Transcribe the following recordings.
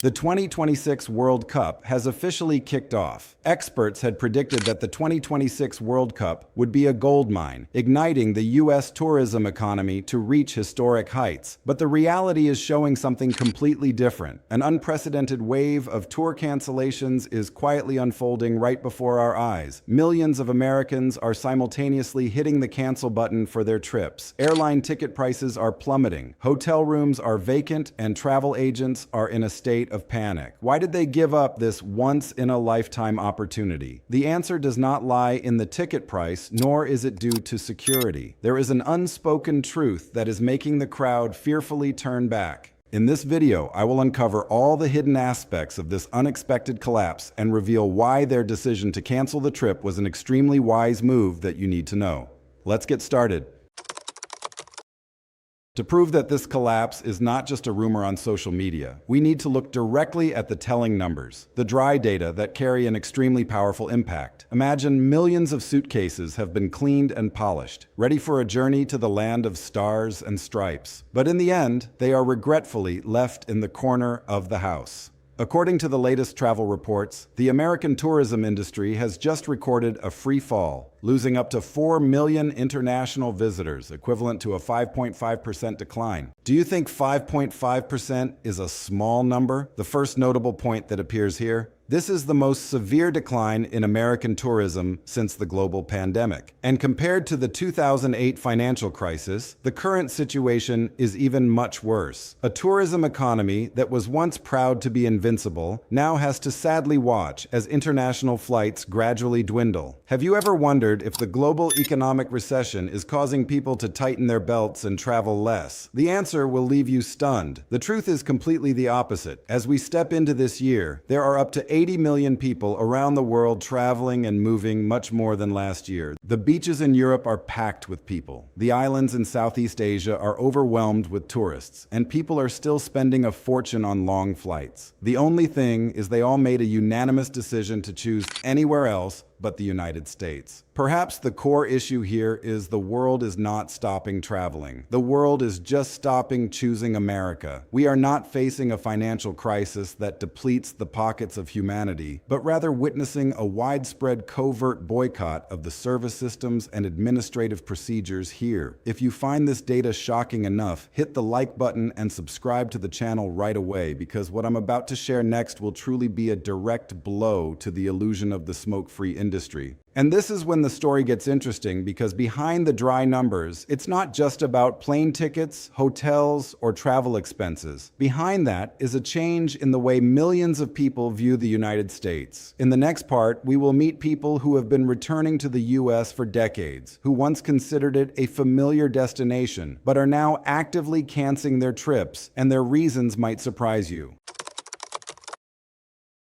The 2026 World Cup has officially kicked off. Experts had predicted that the 2026 World Cup would be a goldmine, igniting the U.S. tourism economy to reach historic heights. But the reality is showing something completely different. An unprecedented wave of tour cancellations is quietly unfolding right before our eyes. Millions of Americans are simultaneously hitting the cancel button for their trips. Airline ticket prices are plummeting. Hotel rooms are vacant, and travel agents are in a state of panic. Why did they give up this once-in-a-lifetime opportunity? The answer does not lie in the ticket price, nor is it due to security. There is an unspoken truth that is making the crowd fearfully turn back. In this video, I will uncover all the hidden aspects of this unexpected collapse and reveal why their decision to cancel the trip was an extremely wise move that you need to know. Let's get started. To prove that this collapse is not just a rumor on social media, we need to look directly at the telling numbers, the dry data that carry an extremely powerful impact. Imagine millions of suitcases have been cleaned and polished, ready for a journey to the land of stars and stripes. But in the end, they are regretfully left in the corner of the house. According to the latest travel reports, the American tourism industry has just recorded a free fall, losing up to 4 million international visitors, equivalent to a 5.5% decline. Do you think 5.5% is a small number? The first notable point that appears here: this is the most severe decline in American tourism since the global pandemic. And compared to the 2008 financial crisis, the current situation is even much worse. A tourism economy that was once proud to be invincible now has to sadly watch as international flights gradually dwindle. Have you ever wondered if the global economic recession is causing people to tighten their belts and travel less? The answer will leave you stunned. The truth is completely the opposite. As we step into this year, there are up to 80 million people around the world traveling and moving, much more than last year. The beaches in Europe are packed with people. The islands in Southeast Asia are overwhelmed with tourists, and people are still spending a fortune on long flights. The only thing is they all made a unanimous decision to choose anywhere else but the United States. Perhaps the core issue here is the world is not stopping traveling. The world is just stopping choosing America. We are not facing a financial crisis that depletes the pockets of humanity, but rather witnessing a widespread covert boycott of the service systems and administrative procedures here. If you find this data shocking enough, hit the like button and subscribe to the channel right away, because what I'm about to share next will truly be a direct blow to the illusion of the smoke-free industry. And this is when the story gets interesting, because behind the dry numbers, it's not just about plane tickets, hotels, or travel expenses. Behind that is a change in the way millions of people view the United States. In the next part, we will meet people who have been returning to the US for decades, who once considered it a familiar destination, but are now actively canceling their trips, and their reasons might surprise you.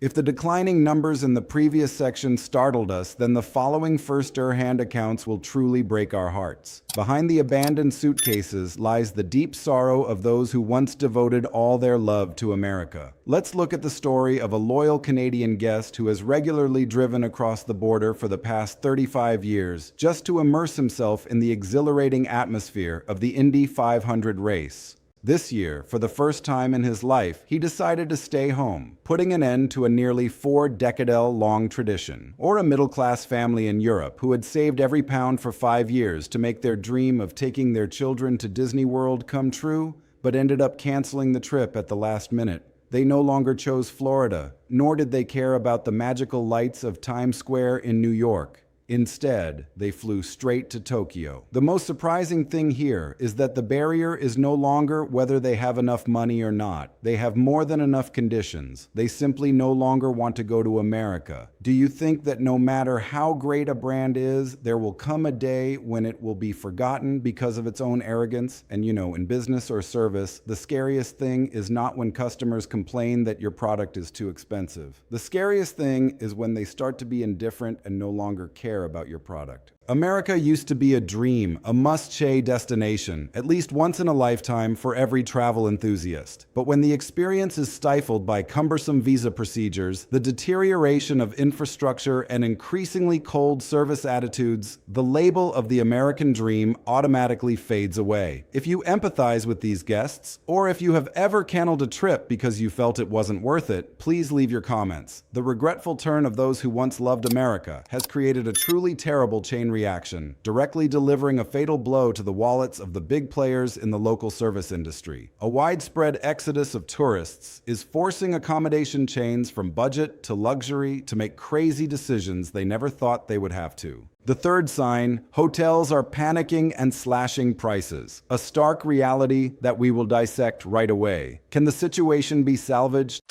If the declining numbers in the previous section startled us, then the following first-hand accounts will truly break our hearts. Behind the abandoned suitcases lies the deep sorrow of those who once devoted all their love to America. Let's look at the story of a loyal Canadian guest who has regularly driven across the border for the past 35 years just to immerse himself in the exhilarating atmosphere of the Indy 500 race. This year, for the first time in his life, he decided to stay home, putting an end to a nearly 4-decade-long tradition. Or a middle-class family in Europe who had saved every pound for 5 years to make their dream of taking their children to Disney World come true, but ended up canceling the trip at the last minute. They no longer chose Florida, nor did they care about the magical lights of Times Square in New York. Instead, they flew straight to Tokyo. The most surprising thing here is that the barrier is no longer whether they have enough money or not. They have more than enough conditions. They simply no longer want to go to America. Do you think that no matter how great a brand is, there will come a day when it will be forgotten because of its own arrogance? And in business or service, the scariest thing is not when customers complain that your product is too expensive. The scariest thing is when they start to be indifferent and no longer care about your product. America used to be a dream, a must-see destination, at least once in a lifetime for every travel enthusiast. But when the experience is stifled by cumbersome visa procedures, the deterioration of infrastructure, and increasingly cold service attitudes, the label of the American dream automatically fades away. If you empathize with these guests, or if you have ever canceled a trip because you felt it wasn't worth it, please leave your comments. The regretful turn of those who once loved America has created a truly terrible chain reaction, directly delivering a fatal blow to the wallets of the big players in the local service industry. A widespread exodus of tourists is forcing accommodation chains from budget to luxury to make crazy decisions they never thought they would have to. The third sign, hotels are panicking and slashing prices. A stark reality that we will dissect right away. Can the situation be salvaged?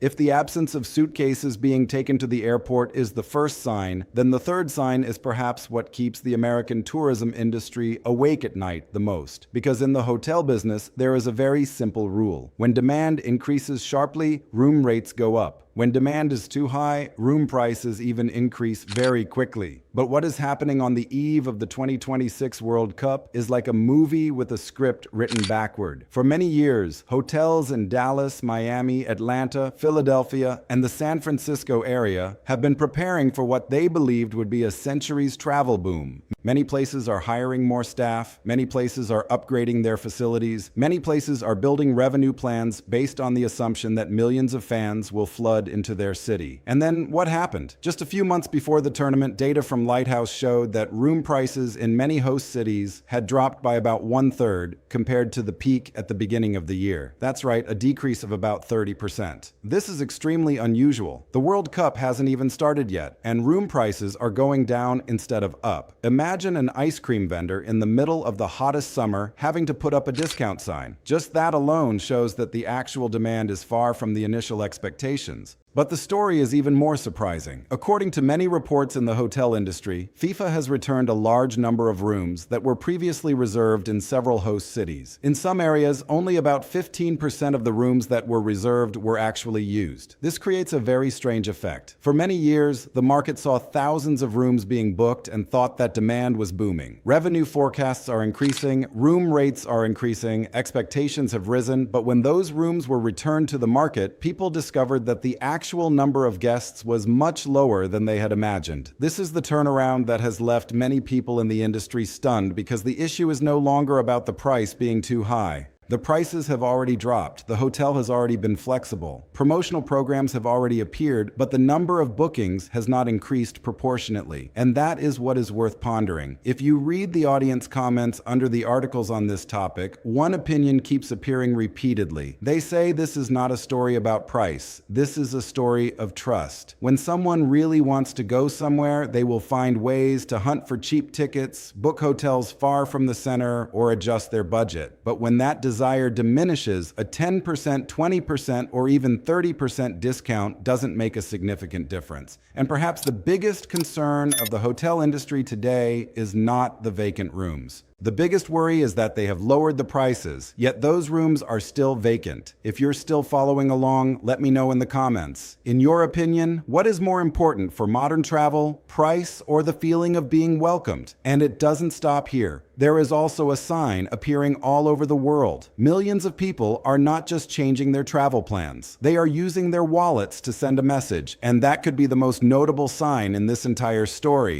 If the absence of suitcases being taken to the airport is the first sign, then the third sign is perhaps what keeps the American tourism industry awake at night the most. Because in the hotel business, there is a very simple rule. When demand increases sharply, room rates go up. When demand is too high, room prices even increase very quickly. But what is happening on the eve of the 2026 World Cup is like a movie with a script written backward. For many years, hotels in Dallas, Miami, Atlanta, Philadelphia, and the San Francisco area have been preparing for what they believed would be a century's travel boom. Many places are hiring more staff, many places are upgrading their facilities, many places are building revenue plans based on the assumption that millions of fans will flood into their city. And then what happened? Just a few months before the tournament, data from Lighthouse showed that room prices in many host cities had dropped by about 1/3 compared to the peak at the beginning of the year. That's right, a decrease of about 30%. This is extremely unusual. The World Cup hasn't even started yet, and room prices are going down instead of up. Imagine an ice cream vendor in the middle of the hottest summer having to put up a discount sign. Just that alone shows that the actual demand is far from the initial expectations. But the story is even more surprising. According to many reports in the hotel industry, FIFA has returned a large number of rooms that were previously reserved in several host cities. In some areas, only about 15% of the rooms that were reserved were actually used. This creates a very strange effect. For many years, the market saw thousands of rooms being booked and thought that demand was booming. Revenue forecasts are increasing, room rates are increasing, expectations have risen, but when those rooms were returned to the market, people discovered that the actual number of guests was much lower than they had imagined. This is the turnaround that has left many people in the industry stunned because the issue is no longer about the price being too high. The prices have already dropped, the hotel has already been flexible, promotional programs have already appeared, but the number of bookings has not increased proportionately. And that is what is worth pondering. If you read the audience comments under the articles on this topic, one opinion keeps appearing repeatedly. They say this is not a story about price, this is a story of trust. When someone really wants to go somewhere, they will find ways to hunt for cheap tickets, book hotels far from the center, or adjust their budget. But when that desire diminishes, a 10%, 20%, or even 30% discount doesn't make a significant difference. And perhaps the biggest concern of the hotel industry today is not the vacant rooms. The biggest worry is that they have lowered the prices, yet those rooms are still vacant. If you're still following along, let me know in the comments. In your opinion, what is more important for modern travel, price, or the feeling of being welcomed? And it doesn't stop here. There is also a sign appearing all over the world. Millions of people are not just changing their travel plans. They are using their wallets to send a message, and that could be the most notable sign in this entire story.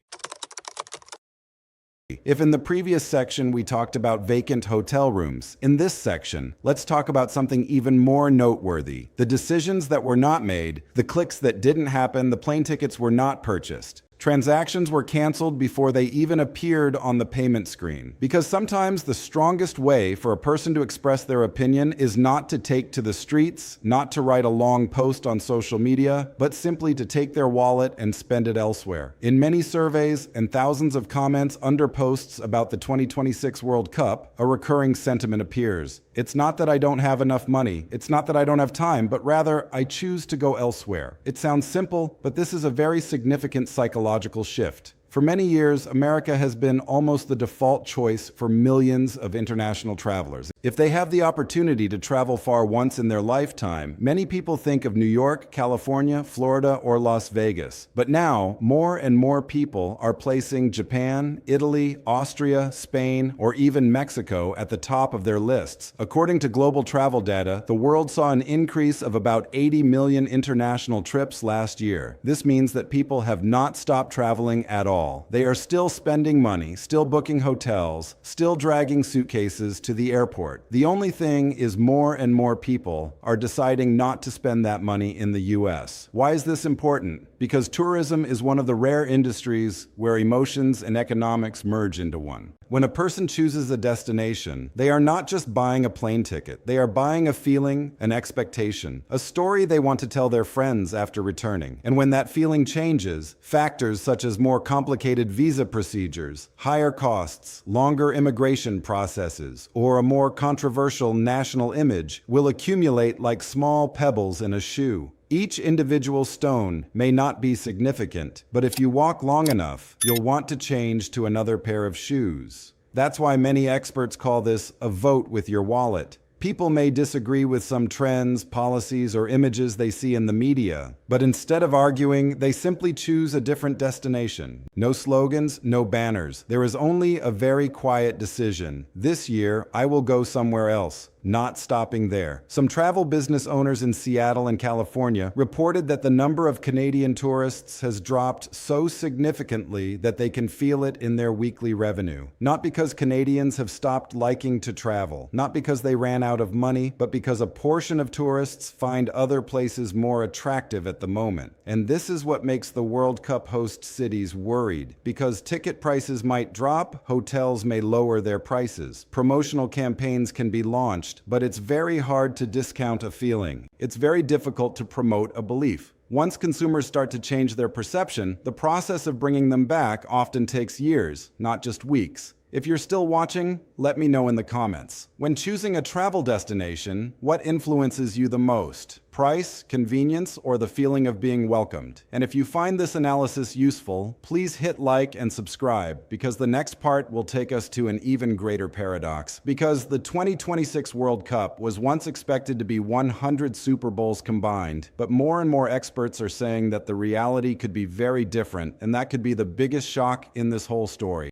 If in the previous section we talked about vacant hotel rooms, in this section, let's talk about something even more noteworthy. The decisions that were not made, the clicks that didn't happen, the plane tickets were not purchased. Transactions were canceled before they even appeared on the payment screen. Because sometimes the strongest way for a person to express their opinion is not to take to the streets, not to write a long post on social media, but simply to take their wallet and spend it elsewhere. In many surveys and thousands of comments under posts about the 2026 World Cup, a recurring sentiment appears. It's not that I don't have enough money, it's not that I don't have time, but rather I choose to go elsewhere. It sounds simple, but this is a very significant psychological shift. For many years, America has been almost the default choice for millions of international travelers. If they have the opportunity to travel far once in their lifetime, many people think of New York, California, Florida, or Las Vegas. But now, more and more people are placing Japan, Italy, Austria, Spain, or even Mexico at the top of their lists. According to global travel data, the world saw an increase of about 80 million international trips last year. This means that people have not stopped traveling at all. They are still spending money, still booking hotels, still dragging suitcases to the airport. The only thing is more and more people are deciding not to spend that money in the US. Why is this important? Because tourism is one of the rare industries where emotions and economics merge into one. When a person chooses a destination, they are not just buying a plane ticket. They are buying a feeling, an expectation, a story they want to tell their friends after returning. And when that feeling changes, factors such as more complicated visa procedures, higher costs, longer immigration processes, or a more controversial national image will accumulate like small pebbles in a shoe. Each individual stone may not be significant, but if you walk long enough, you'll want to change to another pair of shoes. That's why many experts call this a vote with your wallet. People may disagree with some trends, policies, or images they see in the media, but instead of arguing, they simply choose a different destination. No slogans, no banners. There is only a very quiet decision. This year, I will go somewhere else. Not stopping there. Some travel business owners in Seattle and California reported that the number of Canadian tourists has dropped so significantly that they can feel it in their weekly revenue. Not because Canadians have stopped liking to travel, not because they ran out of money, but because a portion of tourists find other places more attractive at the moment. And this is what makes the World Cup host cities worried. Because ticket prices might drop, hotels may lower their prices. Promotional campaigns can be launched, but it's very hard to discount a feeling. It's very difficult to promote a belief. Once consumers start to change their perception, the process of bringing them back often takes years, not just weeks. If you're still watching, let me know in the comments. When choosing a travel destination, what influences you the most? Price, convenience, or the feeling of being welcomed? And if you find this analysis useful, please hit like and subscribe, because the next part will take us to an even greater paradox. Because the 2026 World Cup was once expected to be 100 Super Bowls combined, but more and more experts are saying that the reality could be very different, and that could be the biggest shock in this whole story.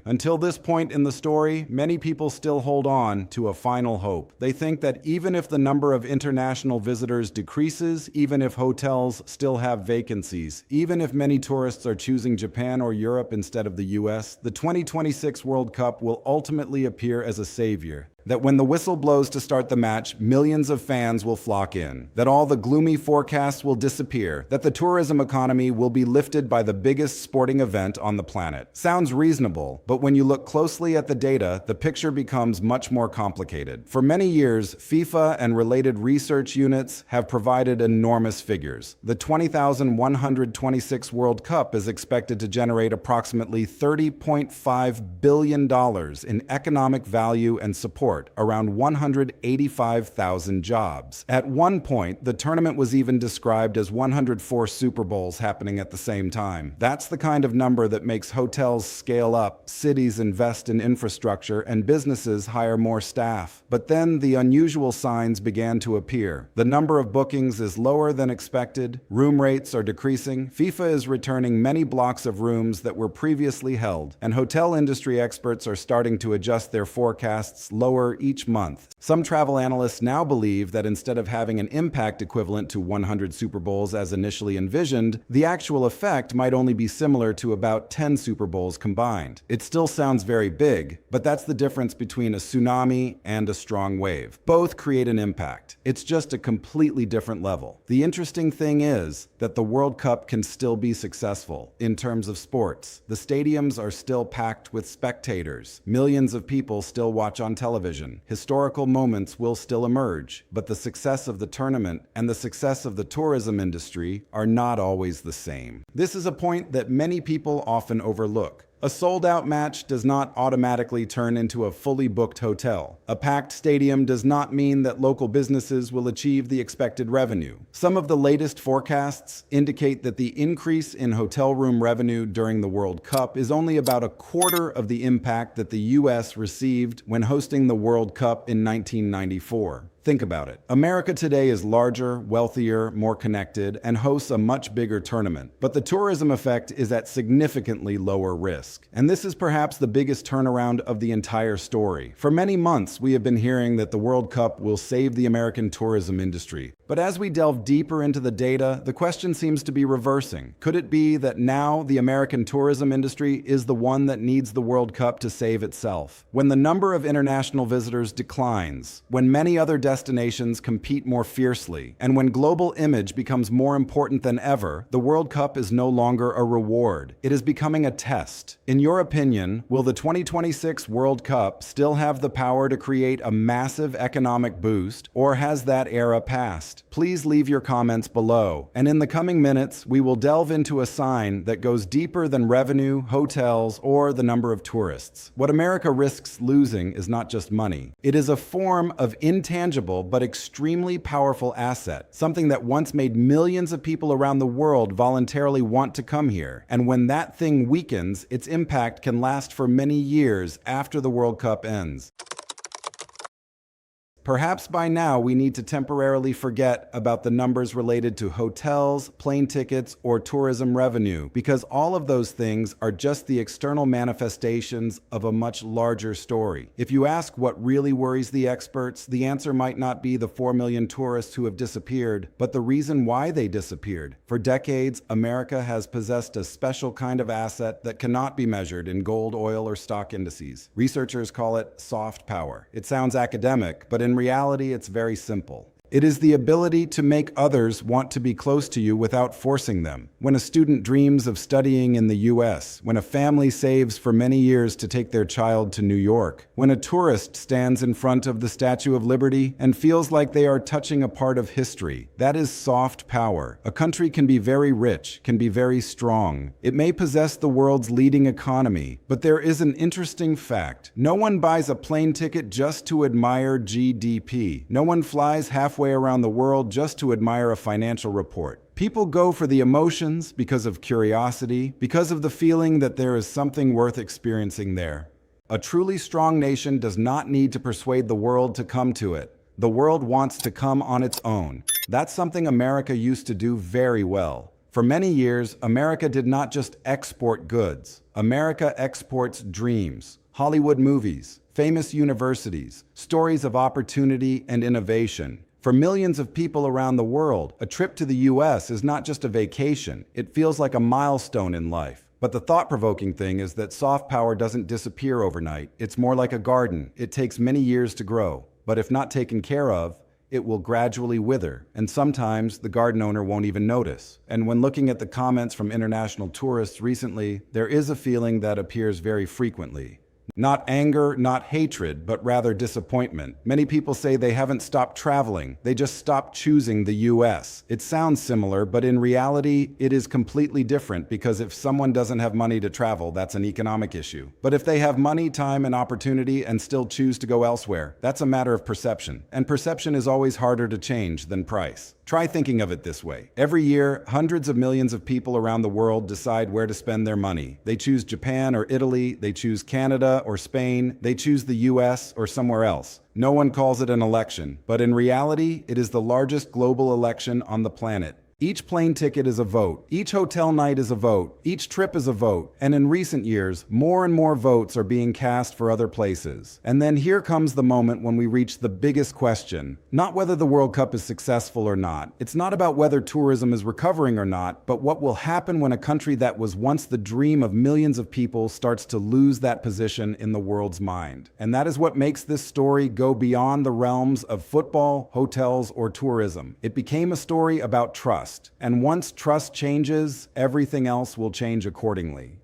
Until this point in the story, many people still hold on to a final hope. They think that even if the number of international visitors decreases, even if hotels still have vacancies, even if many tourists are choosing Japan or Europe instead of the US, the 2026 World Cup will ultimately appear as a savior. That when the whistle blows to start the match, millions of fans will flock in. That all the gloomy forecasts will disappear. That the tourism economy will be lifted by the biggest sporting event on the planet. Sounds reasonable, but when you look closely at the data, the picture becomes much more complicated. For many years, FIFA and related research units have provided enormous figures. The 2026 World Cup is expected to generate approximately $30.5 billion in economic value and support, around 185,000 jobs. At one point, the tournament was even described as 104 Super Bowls happening at the same time. That's the kind of number that makes hotels scale up, cities invest in infrastructure, and businesses hire more staff. But then the unusual signs began to appear. The number of bookings is lower than expected, room rates are decreasing, FIFA is returning many blocks of rooms that were previously held, and hotel industry experts are starting to adjust their forecasts lower each month. Some travel analysts now believe that instead of having an impact equivalent to 100 Super Bowls as initially envisioned, the actual effect might only be similar to about 10 Super Bowls combined. It still sounds very big, but that's the difference between a tsunami and a strong wave. Both create an impact. It's just a completely different level. The interesting thing is that the World Cup can still be successful in terms of sports. The stadiums are still packed with spectators. Millions of people still watch on television. Historical moments will still emerge, but the success of the tournament and the success of the tourism industry are not always the same. This is a point that many people often overlook. A sold-out match does not automatically turn into a fully booked hotel. A packed stadium does not mean that local businesses will achieve the expected revenue. Some of the latest forecasts indicate that the increase in hotel room revenue during the World Cup is only about a quarter of the impact that the US received when hosting the World Cup in 1994. Think about it. America today is larger, wealthier, more connected, and hosts a much bigger tournament. But the tourism effect is at significantly lower risk. And this is perhaps the biggest turnaround of the entire story. For many months, we have been hearing that the World Cup will save the American tourism industry. But as we delve deeper into the data, the question seems to be reversing. Could it be that now the American tourism industry is the one that needs the World Cup to save itself? When the number of international visitors declines, when many other destinations compete more fiercely, and when global image becomes more important than ever, the World Cup is no longer a reward. It is becoming a test. In your opinion, will the 2026 World Cup still have the power to create a massive economic boost, or has that era passed? Please leave your comments below, and in the coming minutes, we will delve into a sign that goes deeper than revenue, hotels, or the number of tourists. What America risks losing is not just money. It is a form of intangible but extremely powerful asset, something that once made millions of people around the world voluntarily want to come here. And when that thing weakens, its impact can last for many years after the World Cup ends. Perhaps by now we need to temporarily forget about the numbers related to hotels, plane tickets, or tourism revenue, because all of those things are just the external manifestations of a much larger story. If you ask what really worries the experts, the answer might not be the 4 million tourists who have disappeared, but the reason why they disappeared. For decades, America has possessed a special kind of asset that cannot be measured in gold, oil, or stock indices. Researchers call it soft power. It sounds academic, but in reality, it's very simple. It is the ability to make others want to be close to you without forcing them. When a student dreams of studying in the US, when a family saves for many years to take their child to New York, when a tourist stands in front of the Statue of Liberty and feels like they are touching a part of history, that is soft power. A country can be very rich, can be very strong. It may possess the world's leading economy, but there is an interesting fact. No one buys a plane ticket just to admire GDP. No one flies halfway around the world just to admire a financial report. People go for the emotions, because of curiosity, because of the feeling that there is something worth experiencing there. A truly strong nation does not need to persuade the world to come to it. The world wants to come on its own. That's something America used to do very well. For many years, America did not just export goods. America exports dreams, Hollywood movies, famous universities, stories of opportunity and innovation. For millions of people around the world, a trip to the US is not just a vacation. It feels like a milestone in life. But the thought-provoking thing is that soft power doesn't disappear overnight. It's more like a garden. It takes many years to grow. But if not taken care of, it will gradually wither. And sometimes the garden owner won't even notice. And when looking at the comments from international tourists recently, there is a feeling that appears very frequently. Not anger, not hatred, but rather disappointment. Many people say they haven't stopped traveling, they just stopped choosing the US. It sounds similar, but in reality, it is completely different, because if someone doesn't have money to travel, that's an economic issue. But if they have money, time, and opportunity and still choose to go elsewhere, that's a matter of perception. And perception is always harder to change than price. Try thinking of it this way. Every year, hundreds of millions of people around the world decide where to spend their money. They choose Japan or Italy, they choose Canada or Spain, they choose the US or somewhere else. No one calls it an election, but in reality, it is the largest global election on the planet. Each plane ticket is a vote. Each hotel night is a vote. Each trip is a vote. And in recent years, more and more votes are being cast for other places. And then here comes the moment when we reach the biggest question. Not whether the World Cup is successful or not. It's not about whether tourism is recovering or not, but what will happen when a country that was once the dream of millions of people starts to lose that position in the world's mind. And that is what makes this story go beyond the realms of football, hotels, or tourism. It became a story about trust. And once trust changes, everything else will change accordingly.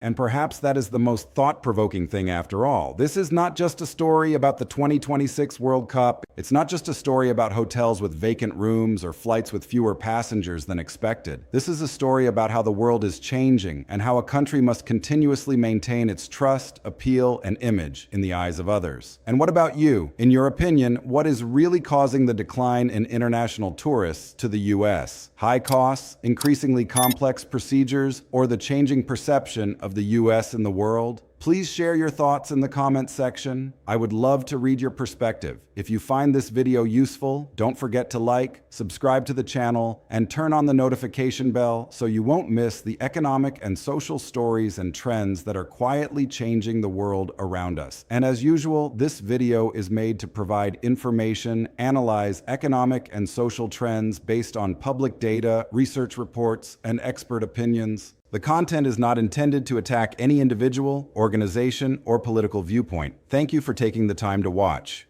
And perhaps that is the most thought-provoking thing after all. This is not just a story about the 2026 World Cup. It's not just a story about hotels with vacant rooms or flights with fewer passengers than expected. This is a story about how the world is changing and how a country must continuously maintain its trust, appeal, and image in the eyes of others. And what about you? In your opinion, what is really causing the decline in international tourists to the U.S.? High costs, increasingly complex procedures, or the changing perception of the U.S. in the world? Please share your thoughts in the comments section. I would love to read your perspective. If you find this video useful, don't forget to like, subscribe to the channel, and turn on the notification bell so you won't miss the economic and social stories and trends that are quietly changing the world around us. And as usual, this video is made to provide information, analyze economic and social trends based on public data, research reports, and expert opinions. The content is not intended to attack any individual, organization, or political viewpoint. Thank you for taking the time to watch.